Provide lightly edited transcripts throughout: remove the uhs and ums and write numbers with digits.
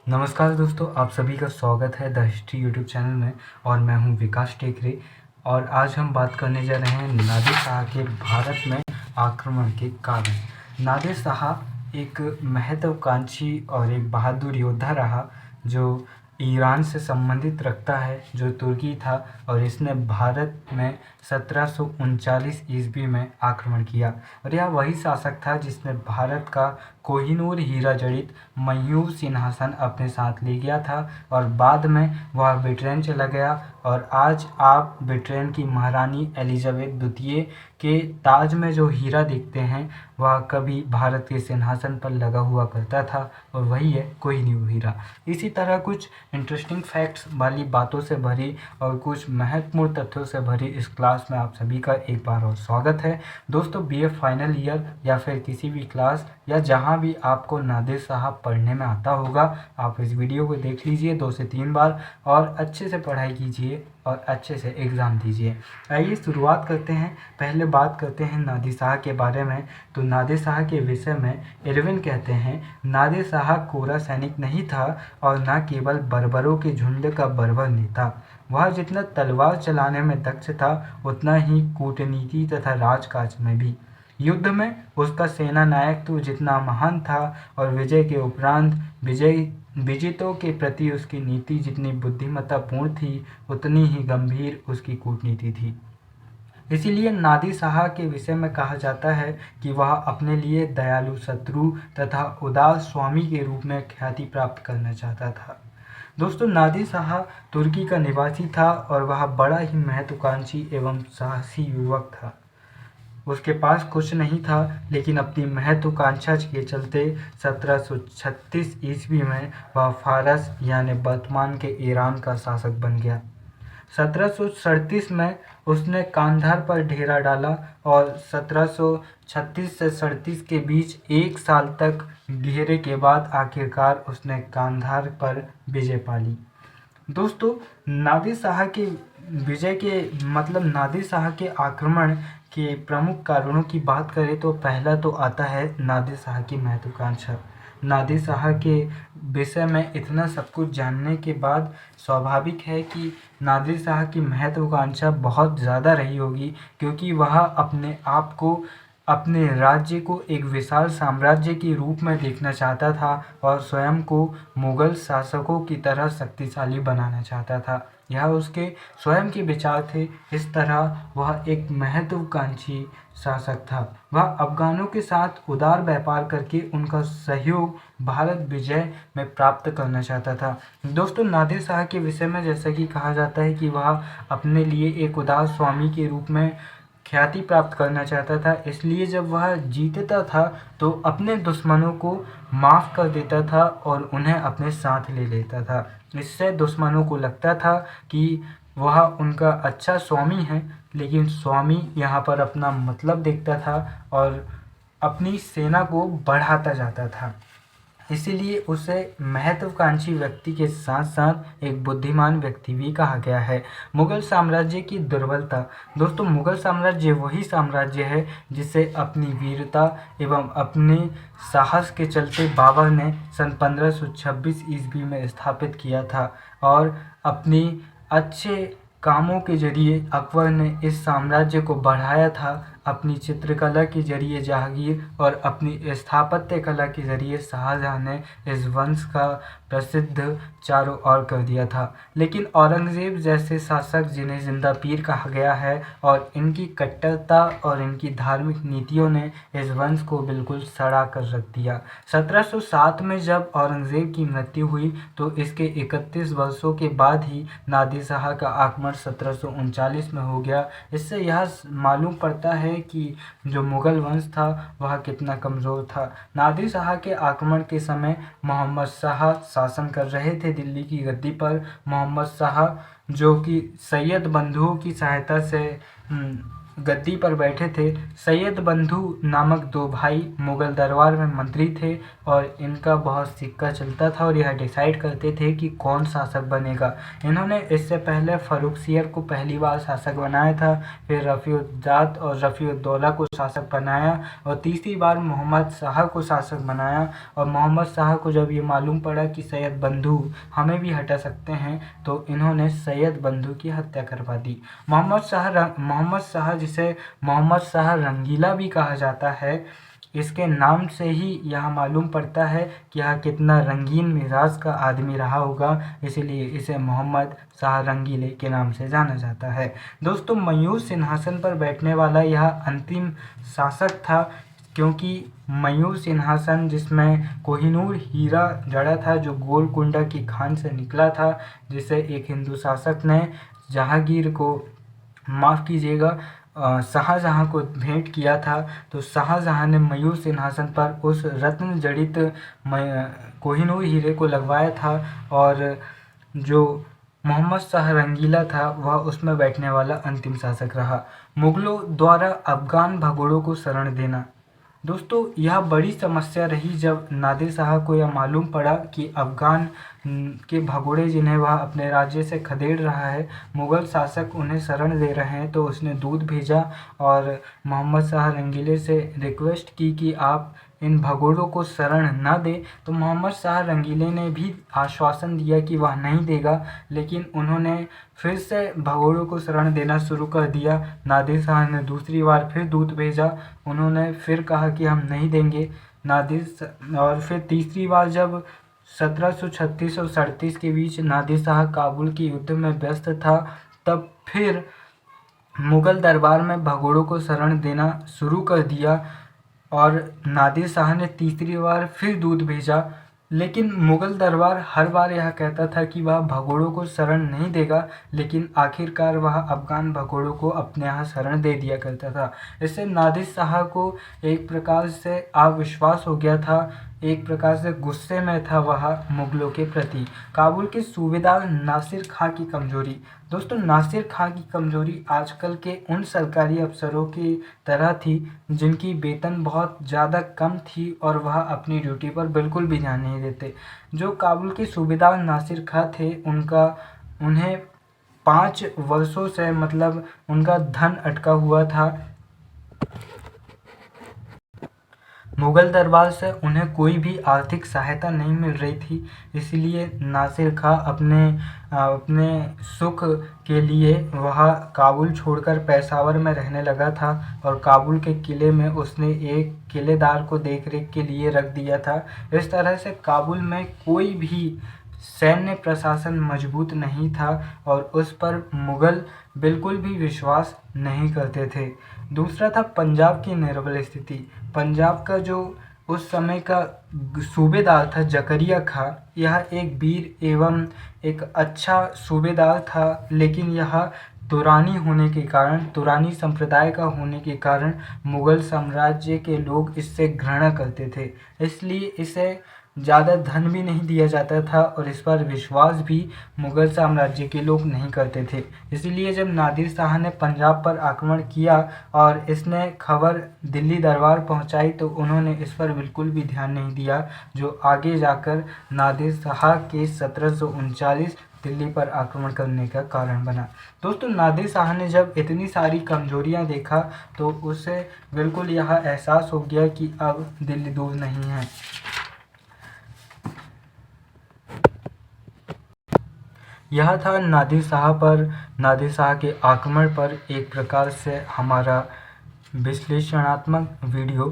नमस्कार दोस्तों, आप सभी का स्वागत है द हिस्ट्री यूट्यूब चैनल में। और मैं हूं विकास टेकरे। और आज हम बात करने जा रहे हैं नादिर शाह के भारत में आक्रमण के कारण। नादिर शाह एक महत्वाकांक्षी और एक बहादुर योद्धा रहा जो ईरान से संबंधित रखता है, जो तुर्की था, और इसने भारत में 1739 ईस्वी में आक्रमण किया। और यह वही शासक था जिसने भारत का कोहिनूर हीरा जड़ित मयूर सिंहासन अपने साथ ले गया था और बाद में वह ब्रिटेन चला गया। और आज आप ब्रिटेन की महारानी एलिजाबेथ द्वितीय के ताज में जो हीरा देखते हैं वह कभी भारत के सिंहासन पर लगा हुआ करता था, और वही है कोहिनूर हीरा। इसी तरह कुछ इंटरेस्टिंग फैक्ट्स वाली बातों से भरी और कुछ महत्वपूर्ण तथ्यों से भरी इस क्लास में आप सभी का एक बार और स्वागत है। दोस्तों, बीए फाइनल ईयर या फिर किसी भी क्लास या जहां भी आपको नादिर शाह पढ़ने में आता होगा, आप इस वीडियो को देख लीजिए 2 से 3 बार और अच्छे से पढ़ाई कीजिए और अच्छे से एग्ज़ाम दीजिए। आइए शुरुआत करते हैं। पहले बात करते हैं नादिर शाह के बारे में। तो नादिर शाह के विषय में इरविन कहते हैं, नादिर शाह कोरा सैनिक नहीं था और न केवल बर्बरों के झुंड का बर्बर नेता। वह जितना तलवार चलाने में दक्ष था उतना ही कूटनीति तथा राजकाज में भी। युद्ध में उसका सेना नायक तो जितना महान था और विजय के उपरांत विजितों के प्रति उसकी नीति जितनी बुद्धिमत्तापूर्ण थी उतनी ही गंभीर उसकी कूटनीति थी। इसीलिए नादिर शाह के विषय में कहा जाता है कि वह अपने लिए दयालु शत्रु तथा उदार स्वामी के रूप में ख्याति प्राप्त करना चाहता था। दोस्तों, नादिर शाह तुर्की का निवासी था और वह बड़ा ही महत्वाकांक्षी एवं साहसी युवक था। उसके पास कुछ नहीं था, लेकिन अपनी महत्वाकांक्षा के चलते 1736 ईस्वी में वह फारस यानी वर्तमान के ईरान का शासक बन गया। 1737 में उसने कांधार पर डेरा डाला और 1736 से 37 के बीच 1 साल तक घेरे के बाद आखिरकार उसने कांधार पर विजय पा ली। दोस्तों, नादिर शाह के विजय के नादिर शाह के आक्रमण के प्रमुख कारणों की बात करें तो पहला तो आता है नादिर शाह की महत्वाकांक्षा। नादिर शाह के विषय में इतना सब कुछ जानने के बाद स्वाभाविक है कि नादिर शाह की महत्वाकांक्षा बहुत ज़्यादा रही होगी, क्योंकि वह अपने आप को, अपने राज्य को एक विशाल साम्राज्य के रूप में देखना चाहता था और स्वयं को मुगल शासकों की तरह शक्तिशाली बनाना चाहता था। यह उसके स्वयं के विचार थे। इस तरह वह एक महत्वाकांक्षी शासक था। वह अफगानों के साथ उदार व्यापार करके उनका सहयोग भारत विजय में प्राप्त करना चाहता था। दोस्तों, नादिर शाह के विषय में जैसा कि कहा जाता है कि वह अपने लिए एक उदार स्वामी के रूप में ख्याति प्राप्त करना चाहता था। इसलिए जब वह जीतता था तो अपने दुश्मनों को माफ़ कर देता था और उन्हें अपने साथ ले लेता था। इससे दुश्मनों को लगता था कि वह उनका अच्छा स्वामी है, लेकिन स्वामी यहाँ पर अपना मतलब देखता था और अपनी सेना को बढ़ाता जाता था। इसीलिए उसे महत्वाकांक्षी व्यक्ति के साथ साथ एक बुद्धिमान व्यक्ति भी कहा गया है। मुगल साम्राज्य की दुर्बलता। दोस्तों, मुगल साम्राज्य वही साम्राज्य है जिसे अपनी वीरता एवं अपने साहस के चलते बाबर ने सन 1526 ईस्वी में स्थापित किया था, और अपनी अच्छे कामों के जरिए अकबर ने इस साम्राज्य को बढ़ाया था। अपनी चित्रकला के जरिए जहांगीर और अपनी स्थापत्य कला के जरिए शाहजहां ने इस वंश का प्रसिद्ध चारों ओर कर दिया था। लेकिन औरंगज़ेब जैसे शासक, जिन्हें जिंदा पीर कहा गया है, और इनकी कट्टरता और इनकी धार्मिक नीतियों ने इस वंश को बिल्कुल सड़ा कर रख दिया। 1707 में जब औरंगज़ेब की मृत्यु हुई तो इसके 31 वर्षों के बाद ही नादिर शाह का आक्रमण 1739 में हो गया। इससे यह मालूम पड़ता है कि जो मुगल वंश था वह कितना कमज़ोर था। नादिर शाह के आक्रमण के समय मोहम्मद शाह शासन कर रहे थे दिल्ली की गद्दी पर। मोहम्मद शाह जो कि सैयद बंधुओं की सहायता से गद्दी पर बैठे थे। सैयद बंधु नामक दो भाई मुगल दरबार में मंत्री थे और इनका बहुत सिक्का चलता था और यह डिसाइड करते थे कि कौन शासक बनेगा। इन्होंने इससे पहले फ़र्रुखसियर को पहली बार शासक बनाया था, फिर रफ़ीउद्दौला और रफ़ीउद्दौला को शासक बनाया और तीसरी बार मोहम्मद शाह को शासक बनाया। और मोहम्मद शाह को जब ये मालूम पड़ा कि सैयद बंधु हमें भी हटा सकते हैं तो इन्होंने सैयद बंधु की हत्या करवा दी। मोहम्मद शाह जिसे मोहम्मद शाह रंगीला भी कहा जाता है, इसके नाम से ही यह मालूम पड़ता है कि यह कितना रंगीन मिजाज का आदमी रहा होगा, इसीलिए इसे मोहम्मद शाह रंगीले के नाम से जाना जाता है। दोस्तों, मयूर सिंहासन पर बैठने वाला यह अंतिम शासक था, क्योंकि मयूर सिंहासन जिसमें कोहिनूर हीरा जड़ा था जो गोलकुंडा की खान से निकला था, जिसे एक हिंदू शासक ने जहांगीर को, माफ़ कीजिएगा, शाहजहाँ को भेंट किया था। तो शाहजहाँ ने मयूर सिंहासन पर उस रत्न जड़ित कोहिनूर हीरे को लगवाया था और जो मोहम्मद शाह रंगीला था वह उसमें बैठने वाला अंतिम शासक रहा। मुगलों द्वारा अफगान भगोड़ों को शरण देना। दोस्तों, यह बड़ी समस्या रही जब नादिर शाह को यह मालूम पड़ा कि अफ़गान के भगोड़े जिन्हें वह अपने राज्य से खदेड़ रहा है, मुग़ल शासक उन्हें शरण दे रहे हैं, तो उसने दूत भेजा और मोहम्मद शाह रंगीले से रिक्वेस्ट की कि आप इन भगोड़ों को शरण न दें। तो मोहम्मद शाह रंगीले ने भी आश्वासन दिया कि वह नहीं देगा, लेकिन उन्होंने फिर से भगोड़ों को शरण देना शुरू कर दिया। नादिर शाह ने दूसरी बार फिर दूत भेजा, उन्होंने फिर कहा कि हम नहीं देंगे। और फिर तीसरी बार जब 1736 और 37 के बीच नादिर शाह काबुल के युद्ध में व्यस्त था, तब फिर मुग़ल दरबार में भगोड़ों को शरण देना शुरू कर दिया और नादिर शाह ने तीसरी बार फिर दूत भेजा, लेकिन मुग़ल दरबार हर बार यह कहता था कि वह भगोड़ों को शरण नहीं देगा, लेकिन आखिरकार वह अफ़गान भगोड़ों को अपने यहाँ शरण दे दिया करता था। इससे नादिर शाह को एक प्रकार से अविश्वास हो गया था, एक प्रकार से गुस्से में था वह मुग़लों के प्रति। काबुल के सूबेदार नासिर खां की कमज़ोरी। दोस्तों, नासिर खां की कमज़ोरी आजकल के उन सरकारी अफसरों की तरह थी जिनकी वेतन बहुत ज़्यादा कम थी और वह अपनी ड्यूटी पर बिल्कुल भी ध्यान नहीं देते। जो काबुल के सूबेदार नासिर खां थे, उन्हें 5 वर्षों से मतलब उनका धन अटका हुआ था। मुग़ल दरबार से उन्हें कोई भी आर्थिक सहायता नहीं मिल रही थी, इसलिए नासिर खां अपने सुख के लिए वह काबुल छोड़कर पेशावर में रहने लगा था और काबुल के किले में उसने एक किलेदार को देखरेख के लिए रख दिया था। इस तरह से काबुल में कोई भी सैन्य प्रशासन मजबूत नहीं था और उस पर मुग़ल बिल्कुल भी विश्वास नहीं करते थे। दूसरा था पंजाब की निर्बल स्थिति। पंजाब का जो उस समय का सूबेदार था जकरिया खां, यह एक वीर एवं एक अच्छा सूबेदार था, लेकिन यह तुरानी संप्रदाय का होने के कारण मुग़ल साम्राज्य के लोग इससे घृणा करते थे, इसलिए इसे ज़्यादा धन भी नहीं दिया जाता था और इस पर विश्वास भी मुग़ल साम्राज्य के लोग नहीं करते थे। इसलिए जब नादिर शाह ने पंजाब पर आक्रमण किया और इसने खबर दिल्ली दरबार पहुंचाई, तो उन्होंने इस पर बिल्कुल भी ध्यान नहीं दिया, जो आगे जाकर नादिर शाह के 1739 दिल्ली पर आक्रमण करने का कारण बना। दोस्तों, नादिर शाह ने जब इतनी सारी कमजोरियां देखा तो उसे बिल्कुल यह एहसास हो गया कि अब दिल्ली दूर नहीं है। यह था नादिर शाह के आक्रमण पर एक प्रकार से हमारा विश्लेषणात्मक वीडियो।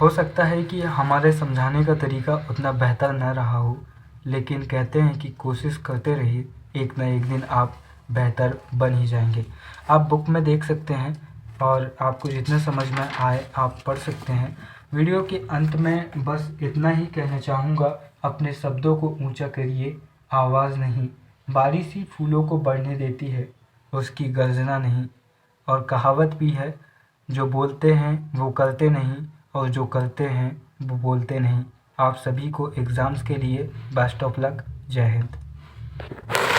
हो सकता है कि हमारे समझाने का तरीका उतना बेहतर न रहा हो, लेकिन कहते हैं कि कोशिश करते रहिए, एक न एक दिन आप बेहतर बन ही जाएंगे। आप बुक में देख सकते हैं और आपको जितना समझ में आए आप पढ़ सकते हैं। वीडियो के अंत में बस इतना ही कहना चाहूँगा, अपने शब्दों को ऊंचा करिए, आवाज़ नहीं। बारिश ही फूलों को बढ़ने देती है, उसकी गर्जना नहीं। और कहावत भी है, जो बोलते हैं वो करते नहीं और जो करते हैं वो बोलते नहीं। आप सभी को एग्ज़ाम्स के लिए बेस्ट ऑफ लक। जय हिंद।